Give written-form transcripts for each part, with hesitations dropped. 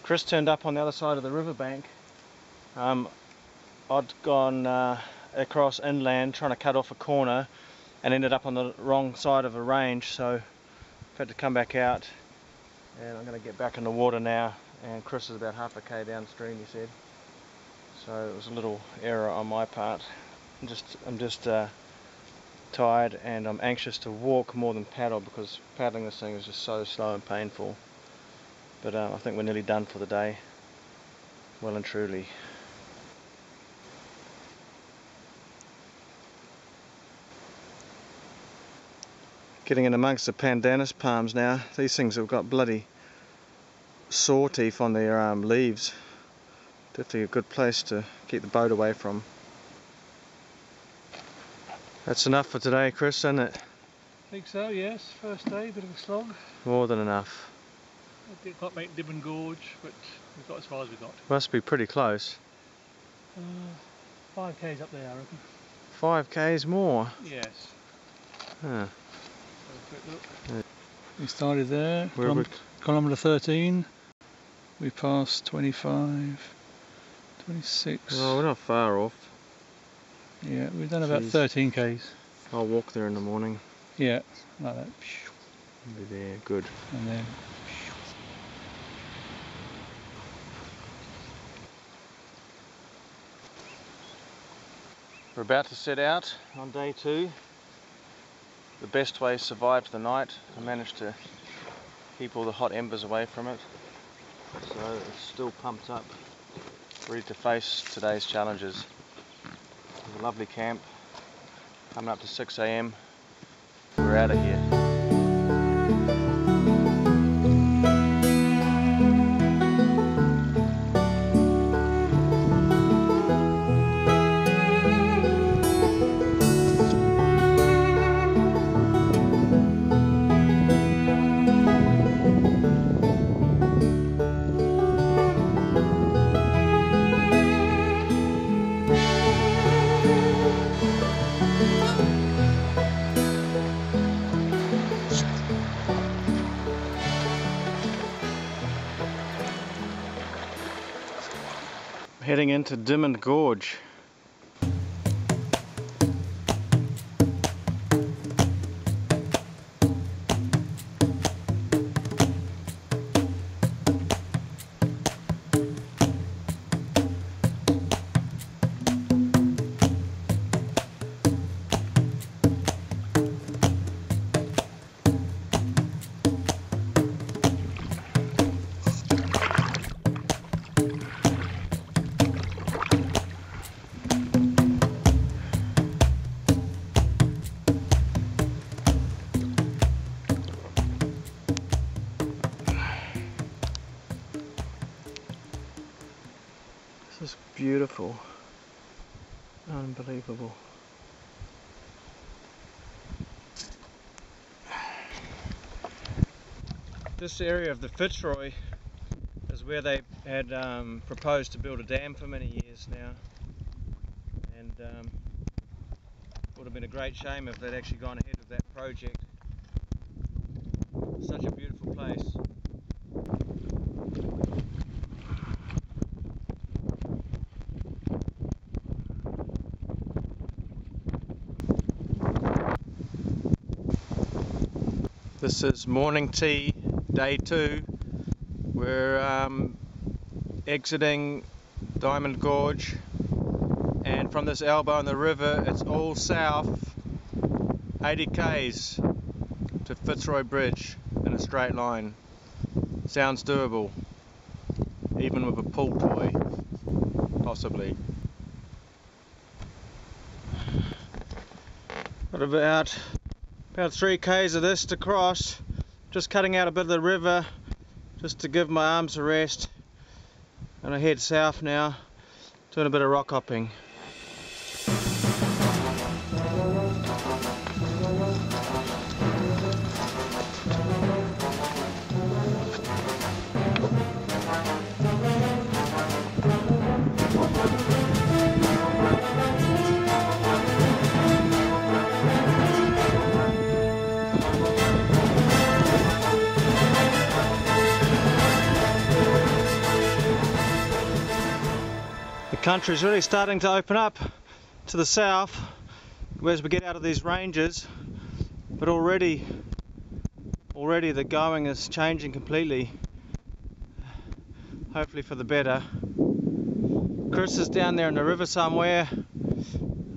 Chris turned up on the other side of the riverbank. I'd gone across inland trying to cut off a corner and ended up on the wrong side of a range, so I've had to come back out, and I'm going to get back in the water now. And Chris is about half a k downstream, he said, so it was a little error on my part. I'm just tired, and I'm anxious to walk more than paddle, because paddling this thing is just so slow and painful. But I think we're nearly done for the day, well and truly. Getting in amongst the pandanus palms now. These things have got bloody saw teeth on their leaves. Definitely a good place to keep the boat away from. That's enough for today, Chris, isn't it? I think so, yes. First day, bit of a slog. More than enough. I didn't quite make Dibben Gorge, but we've got as far as we got. Must be pretty close. 5 k's up there, I reckon. 5 k's more? Yes. Huh. Have a quick look. We started there, kilometre 13. We passed 25, 26. Oh, we're not far off. Yeah, we've done about 13 k's. I'll walk there in the morning. Yeah, like that. Be there, good. And then. We're about to set out on day 2. The best way survived the night. I managed to keep all the hot embers away from it, so it's still pumped up, ready to face today's challenges. There's a lovely camp coming up to 6 AM. We're out of here. Heading into Diamond Gorge. This is beautiful, unbelievable. This area of the Fitzroy is where they had proposed to build a dam for many years now, and it would have been a great shame if they'd actually gone ahead with that project. It's such a beautiful place. This is morning tea, day 2. We're exiting Diamond Gorge, and from this elbow in the river it's all south 80 k's to Fitzroy Bridge in a straight line. Sounds doable, even with a pool toy, possibly. Got about 3 k's of this to cross. Just cutting out a bit of the river just to give my arms a rest, and I head south now, doing a bit of rock hopping. Country's really starting to open up to the south as we get out of these ranges, but already the going is changing completely, hopefully for the better. Chris is down there in the river somewhere,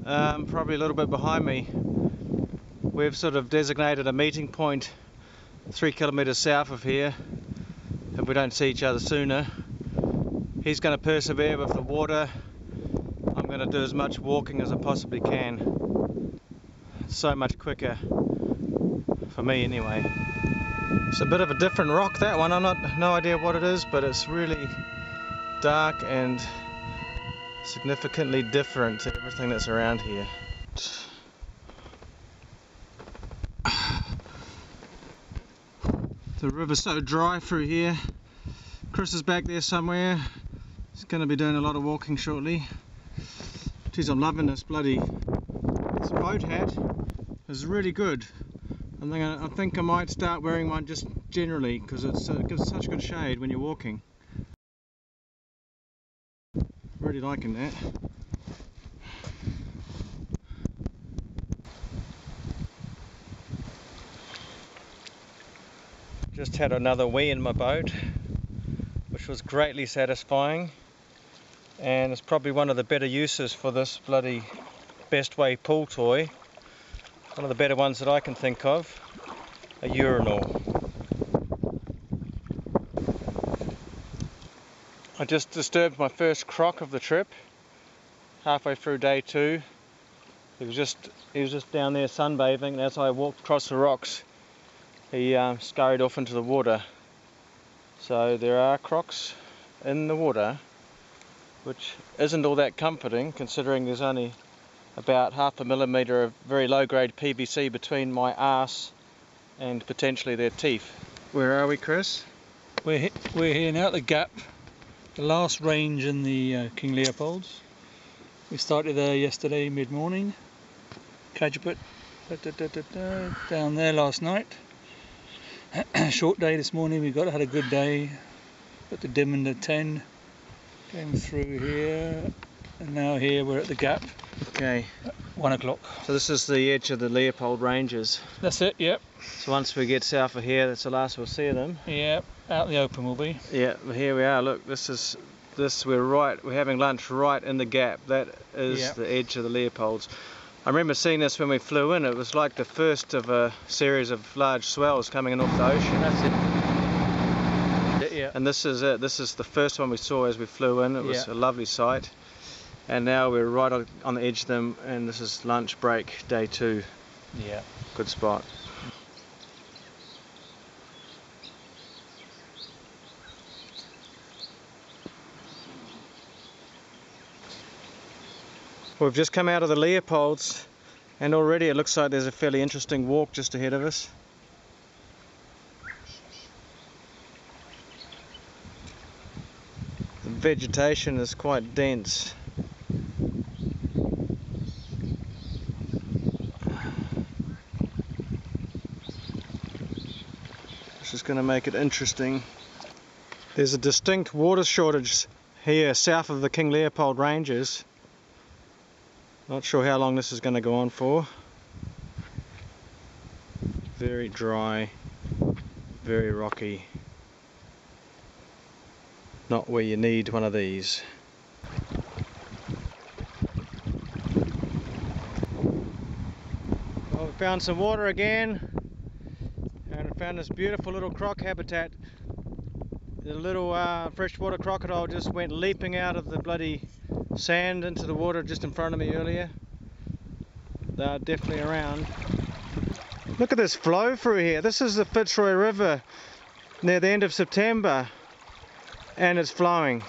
probably a little bit behind me. We've sort of designated a meeting point 3 kilometres south of here if we don't see each other sooner. He's going to persevere with the water. I'm going to do as much walking as I possibly can. It's so much quicker, for me anyway. It's a bit of a different rock, that one. No idea what it is, but it's really dark and significantly different to everything that's around here. The river's so dry through here. Chris is back there somewhere. He's going to be doing a lot of walking shortly. Geez, I'm loving this this boat hat. It's really good. I think I might start wearing one just generally because it gives such good shade when you're walking. Really liking that. Just had another wee in my boat, which was greatly satisfying, and it's probably one of the better uses for this bloody best way pool toy. One of the better ones that I can think of. A urinal. I just disturbed my first croc of the trip halfway through day 2. He was just down there sunbathing, and as I walked across the rocks he scurried off into the water. So there are crocs in the water, which isn't all that comforting considering there's only about 0.5 millimetre of very low grade PVC between my arse and potentially their teeth. Where are we, Chris? We're here now at the gap, the last range in the King Leopolds. We started there yesterday mid-morning. Kajaput down there last night. Short day this morning. We had a good day. Put the dim into 10. Came through here, and now here we're at the gap. Okay. 1 o'clock. So this is the edge of the Leopold Ranges. That's it. Yep. So once we get south of here, that's the last we'll see of them. Yep. Out in the open we'll be. Yeah. Here we are. Look, we're having lunch right in the gap. That is the edge of the Leopolds. I remember seeing this when we flew in. It was like the first of a series of large swells coming in off the ocean. That's it. Yeah. And this is it. This is the first one we saw as we flew in. It was a lovely sight. And now we're right on the edge of them, and this is lunch break, day 2. Yeah. Good spot. We've just come out of the Leopolds, and already it looks like there's a fairly interesting walk just ahead of us. The vegetation is quite dense. This is going to make it interesting. There's a distinct water shortage here south of the King Leopold Ranges. Not sure how long this is going to go on for. Very dry, very rocky. Not where you need one of these. Well, we found some water again, and I found this beautiful little croc habitat. The little freshwater crocodile just went leaping out of the bloody sand into the water just in front of me earlier. They are definitely around. Look at this flow through here. This is the Fitzroy River near the end of September, and it's flowing.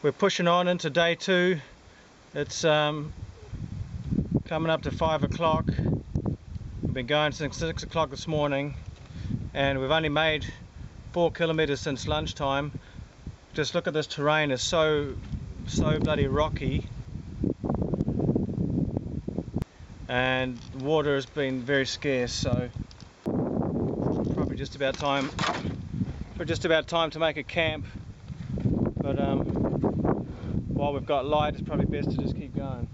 We're pushing on into day 2. It's coming up to 5 o'clock. We've been going since 6 o'clock this morning, and we've only made 4 kilometres since lunchtime. Just look at this terrain, it's so bloody rocky. and water has been very scarce, so probably just about time to make a camp. But while we've got light, it's probably best to just keep going.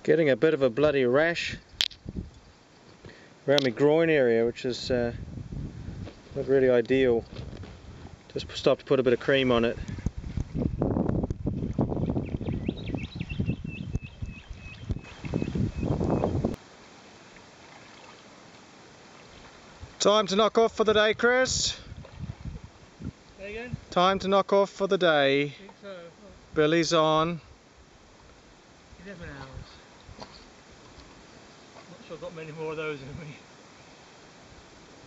Getting a bit of a bloody rash around my groin area, which is not really ideal. Just stopped to put a bit of cream on it. Time to knock off for the day, Chris. Say again? Time to knock off for the day. I think so. Billy's on. 11 hours. Not sure I've got many more of those in me.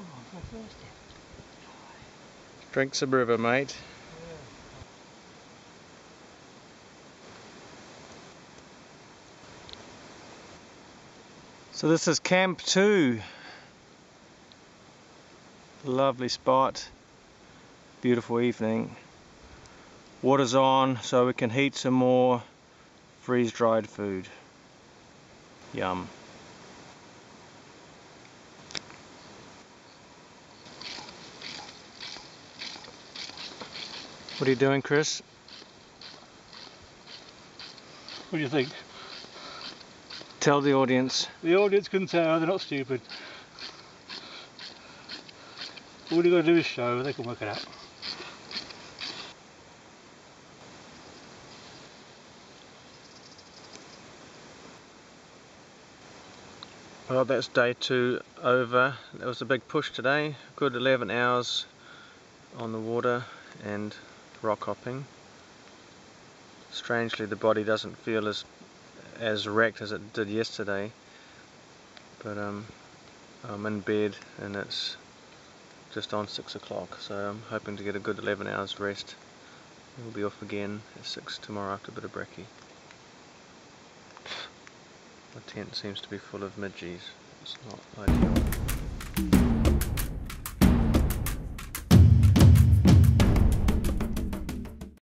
Oh, I'm so thirsty. Drink some river, mate. Yeah. So this is Camp 2. Lovely spot. Beautiful evening. Water's on so we can heat some more freeze-dried food. Yum. What are you doing, Chris? What do you think? Tell the audience. The audience can tell, they're not stupid. All you got to do is show, they can work it out. Well, that's day 2 over. That was a big push today. Good 11 hours on the water and rock hopping. Strangely, the body doesn't feel as wrecked as it did yesterday. But I'm in bed and it's just on 6 o'clock, so I'm hoping to get a good 11 hours rest. We'll be off again at 6 tomorrow after a bit of brekkie. The tent seems to be full of midges. It's not ideal.